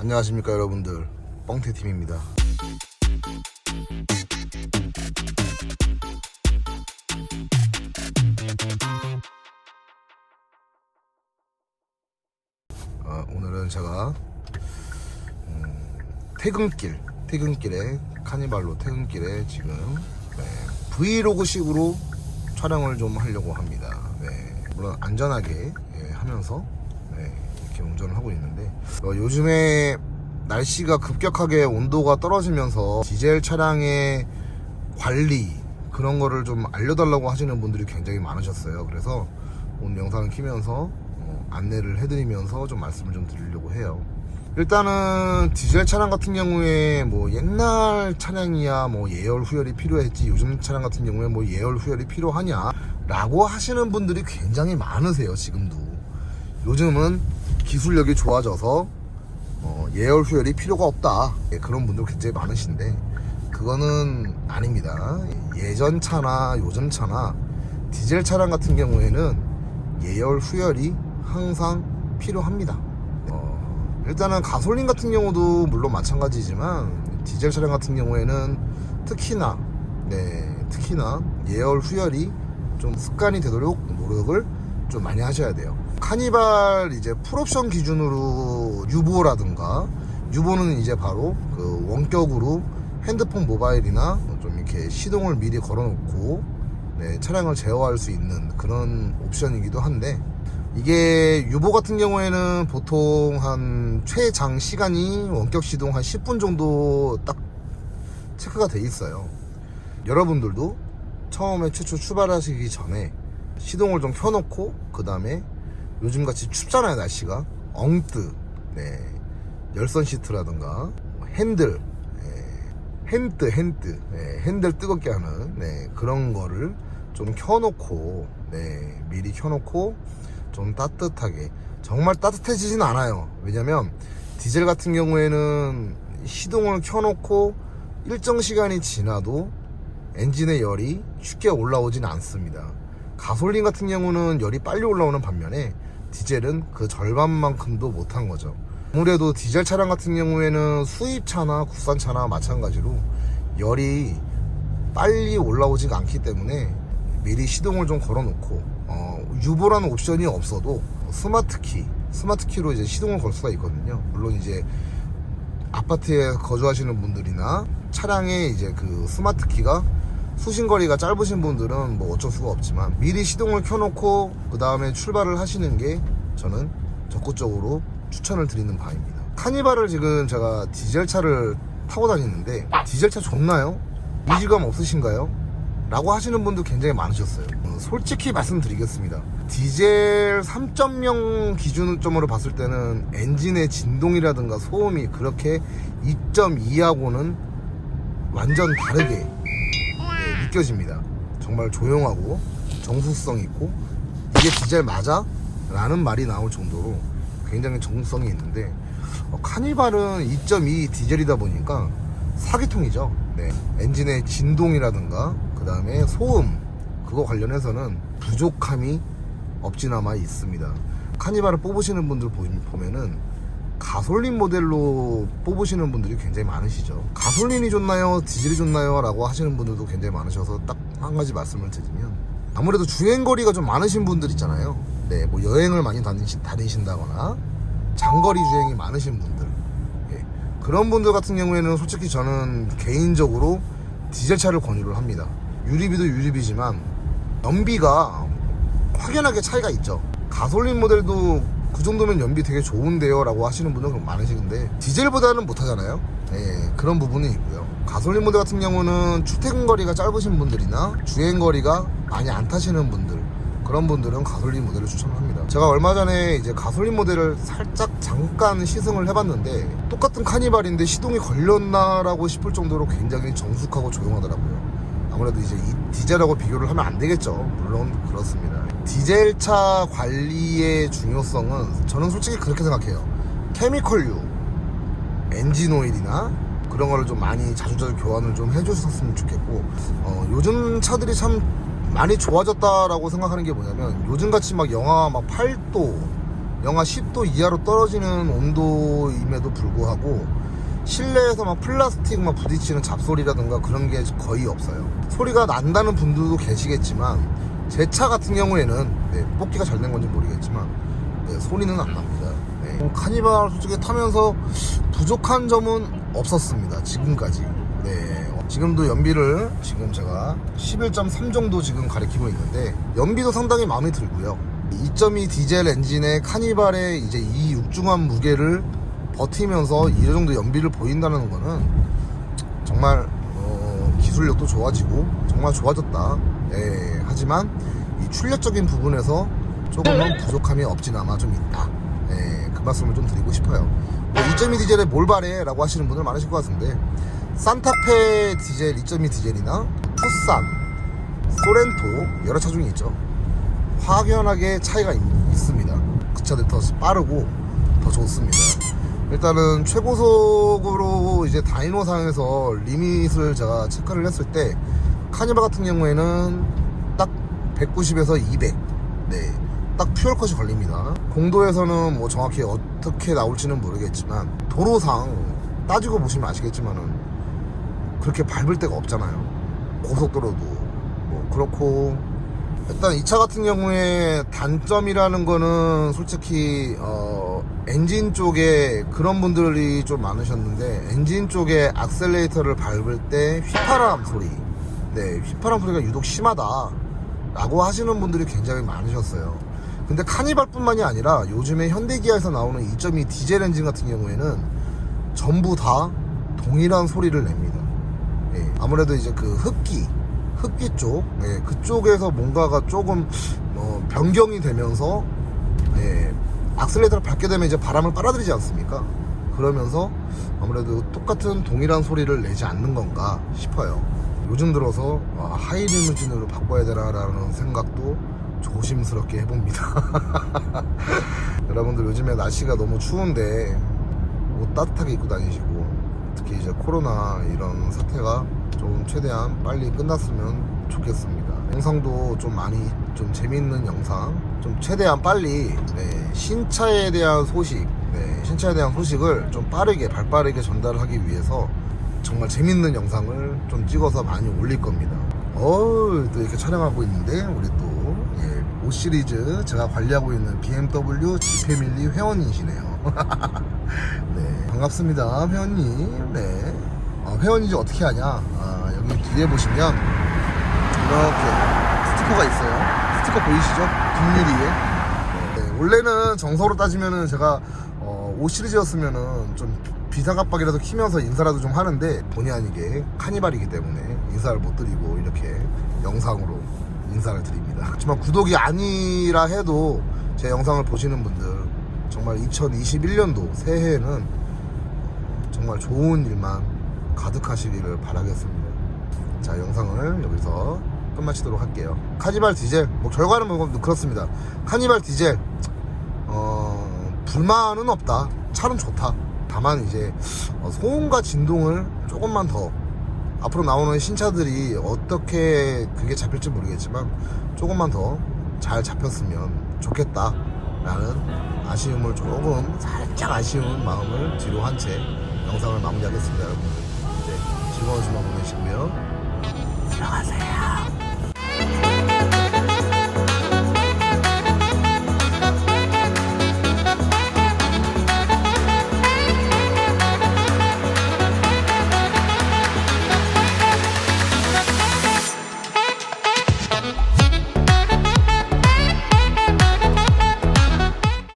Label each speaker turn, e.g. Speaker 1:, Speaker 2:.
Speaker 1: 안녕하십니까 여러분들, 뻥태팀입니다. 오늘은 제가 퇴근길에 카니발로 퇴근길에 지금 브이로그식으로 촬영을 좀 하려고 합니다. 물론 안전하게 하면서 이렇게 운전을 하고 있는데, 요즘에 날씨가 급격하게 온도가 떨어지면서 디젤 차량의 관리 그런 거를 좀 알려달라고 하시는 분들이 굉장히 많으셨어요. 그래서 오늘 영상을 키면서 안내를 해드리면서 좀 말씀을 좀 드리려고 해요. 일단은 디젤 차량 같은 경우에 뭐 옛날 차량이야 뭐 예열 후열이 필요했지 요즘 차량 같은 경우에 뭐 예열 후열이 필요하냐 라고 하시는 분들이 굉장히 많으세요. 지금도 요즘은 기술력이 좋아져서 예열 후열이 필요가 없다, 그런 분들 굉장히 많으신데 그거는 아닙니다. 예전 차나 요즘 차나 디젤 차량 같은 경우에는 예열 후열이 항상 필요합니다. 일단은 가솔린 같은 경우도 물론 마찬가지지만 디젤 차량 같은 경우에는 특히나 예열 후열이 좀 습관이 되도록 노력을 좀 많이 하셔야 돼요. 카니발 이제 풀옵션 기준으로 유보라든가, 유보는 이제 바로 그 원격으로 핸드폰 모바일이나 좀 이렇게 시동을 미리 걸어놓고 차량을 제어할 수 있는 그런 옵션이기도 한데, 이게 유보 같은 경우에는 보통 한 최장 시간이 원격 시동 한 10분 정도 딱 체크가 돼 있어요. 여러분들도 처음에 최초 출발하시기 전에 시동을 좀 켜놓고, 그 다음에 요즘같이 춥잖아요 날씨가. 엉뜨 열선 시트라든가 핸들 핸들 뜨겁게 하는 그런 거를 좀 켜놓고 미리 켜놓고 좀 따뜻하게, 정말 따뜻해지진 않아요. 왜냐면 디젤 같은 경우에는 시동을 켜놓고 일정 시간이 지나도 엔진의 열이 쉽게 올라오진 않습니다. 가솔린 같은 경우는 열이 빨리 올라오는 반면에 디젤은 그 절반만큼도 못한 거죠. 아무래도 디젤 차량 같은 경우에는 수입차나 국산차나 마찬가지로 열이 빨리 올라오지가 않기 때문에 미리 시동을 좀 걸어놓고, 유보라는 옵션이 없어도 스마트키로 이제 시동을 걸 수가 있거든요. 물론 이제 아파트에 거주하시는 분들이나 차량에 이제 그 스마트키가 수신거리가 짧으신 분들은 뭐 어쩔 수가 없지만 미리 시동을 켜놓고 그 다음에 출발을 하시는 게 저는 적극적으로 추천을 드리는 바입니다. 카니발을 지금 제가 디젤 차를 타고 다니는데 디젤 차 좋나요? 이질감 없으신가요? 라고 하시는 분도 굉장히 많으셨어요. 솔직히 말씀드리겠습니다. 디젤 3.0 기준점으로 봤을 때는 엔진의 진동이라든가 소음이 그렇게 2.2하고는 완전 다르게 느껴집니다. 정말 조용하고 정숙성 있고, 이게 디젤 맞아? 라는 말이 나올 정도로 굉장히 정숙성이 있는데, 카니발은 2.2 디젤이다 보니까 사기통이죠. 엔진의 진동이라든가 그 다음에 소음, 그거 관련해서는 부족함이 없지나마 있습니다. 카니발을 뽑으시는 분들 보면은 가솔린 모델로 뽑으시는 분들이 굉장히 많으시죠. 가솔린이 좋나요? 디젤이 좋나요? 라고 하시는 분들도 굉장히 많으셔서 딱 한 가지 말씀을 드리면, 아무래도 주행거리가 좀 많으신 분들 있잖아요. 뭐 여행을 많이 다니신다거나 장거리 주행이 많으신 분들, 그런 분들 같은 경우에는 솔직히 저는 개인적으로 디젤차를 권유를 합니다. 유리비도 유리비지만 연비가 확연하게 차이가 있죠. 가솔린 모델도 그 정도면 연비 되게 좋은데요 라고 하시는 분들은 많으시는데 디젤보다는 못하잖아요. 그런 부분이 있고요. 가솔린 모델 같은 경우는 출퇴근거리가 짧으신 분들이나 주행거리가 많이 안 타시는 분들, 그런 분들은 가솔린 모델을 추천합니다. 제가 얼마 전에 이제 가솔린 모델을 살짝 잠깐 시승을 해봤는데 똑같은 카니발인데 시동이 걸렸나 라고 싶을 정도로 굉장히 정숙하고 조용하더라고요. 아무래도 이제 이 디젤하고 비교를 하면 안 되겠죠. 물론 그렇습니다. 디젤차 관리의 중요성은 저는 솔직히 그렇게 생각해요. 케미컬류, 엔진 오일이나 그런 거를 좀 많이 자주자주 교환을 좀 해주셨으면 좋겠고, 요즘 차들이 참 많이 좋아졌다라고 생각하는 게 뭐냐면, 요즘같이 막 영하 막 8도 영하 10도 이하로 떨어지는 온도임에도 불구하고 실내에서 막 플라스틱 막 부딪히는 잡소리라든가 그런 게 거의 없어요. 소리가 난다는 분들도 계시겠지만 제 차 같은 경우에는 뽑기가 잘 된 건지 모르겠지만 소리는 안 납니다. 카니발 솔직히 타면서 부족한 점은 없었습니다. 지금까지. 지금도 연비를 지금 제가 11.3 정도 지금 가리키고 있는데 연비도 상당히 마음에 들고요. 2.2 디젤 엔진의 카니발의 이제 이 육중한 무게를 버티면서 이 정도 연비를 보인다는 거는 정말 기술력도 좋아지고 정말 좋아졌다. 하지만 이 출력적인 부분에서 조금은 부족함이 없지나마 좀 있다. 그 말씀을 좀 드리고 싶어요. 2.2 디젤에 뭘 바래? 라고 하시는 분들 많으실 것 같은데 산타페 디젤 2.2 디젤이나 투싼, 소렌토 여러 차 중에 있죠. 확연하게 차이가 있습니다. 그 차들 더 빠르고 더 좋습니다. 일단은 최고속으로 이제 다이노상에서 리밋을 제가 체크를 했을 때 카니발 같은 경우에는 딱 190에서 200 딱 퓨얼컷이 걸립니다. 공도에서는 뭐 정확히 어떻게 나올지는 모르겠지만 도로상 따지고 보시면 아시겠지만은 그렇게 밟을 데가 없잖아요. 고속도로도 뭐 그렇고 일단 이 차 같은 경우에 단점이라는 거는 솔직히 엔진 쪽에 그런 분들이 좀 많으셨는데 엔진 쪽에 악셀레이터를 밟을 때 휘파람 소리 휘파람 소리가 유독 심하다 라고 하시는 분들이 굉장히 많으셨어요. 근데 카니발뿐만이 아니라 요즘에 현대기아에서 나오는 2.2 디젤 엔진 같은 경우에는 전부 다 동일한 소리를 냅니다. 아무래도 이제 그 흡기 쪽 그쪽에서 뭔가가 조금 변경이 되면서 악셀레이터를 밟게 되면 이제 바람을 빨아들이지 않습니까? 그러면서 아무래도 똑같은 동일한 소리를 내지 않는 건가 싶어요. 요즘 들어서 하이리무진으로 바꿔야 되나라는 생각도 조심스럽게 해봅니다. 여러분들 요즘에 날씨가 너무 추운데 옷 따뜻하게 입고 다니시고 특히 이제 코로나 이런 사태가 좀 최대한 빨리 끝났으면 좋겠습니다. 영상도 좀 많이 좀 재밌는 영상 좀 최대한 빨리 신차에 대한 소식 신차에 대한 소식을 좀 빠르게 발빠르게 전달하기 위해서 정말 재밌는 영상을 좀 찍어서 많이 올릴 겁니다. 또 이렇게 촬영하고 있는데 우리 또 5 시리즈 제가 관리하고 있는 BMW G 패밀리 회원이시네요. 반갑습니다 회원님. 회원인지 어떻게 하냐, 여기 뒤에 보시면 이렇게 스티커가 있어요. 스티커 보이시죠? 뒷유리에. 원래는 정서로 따지면은 제가 5 시리즈였으면은 좀 비상압박이라도 키면서 인사라도 좀 하는데 본의 아니게 카니발이기 때문에 인사를 못 드리고 이렇게 영상으로 인사를 드립니다. 하지만 구독이 아니라 해도 제 영상을 보시는 분들 정말 2021년도 새해에는 정말 좋은 일만 가득하시기를 바라겠습니다. 자, 영상을 여기서 끝마치도록 할게요. 카니발 디젤 뭐 결과는 뭐 그렇습니다. 카니발 디젤 불만은 없다. 차는 좋다. 다만 이제 소음과 진동을 조금만 더 앞으로 나오는 신차들이 어떻게 그게 잡힐지 모르겠지만 조금만 더 잘 잡혔으면 좋겠다 라는 아쉬움을 조금 살짝 아쉬운 마음을 뒤로 한 채 영상을 마무리하겠습니다. 여러분들 즐거운 주말 보내시고요. 들어가세요.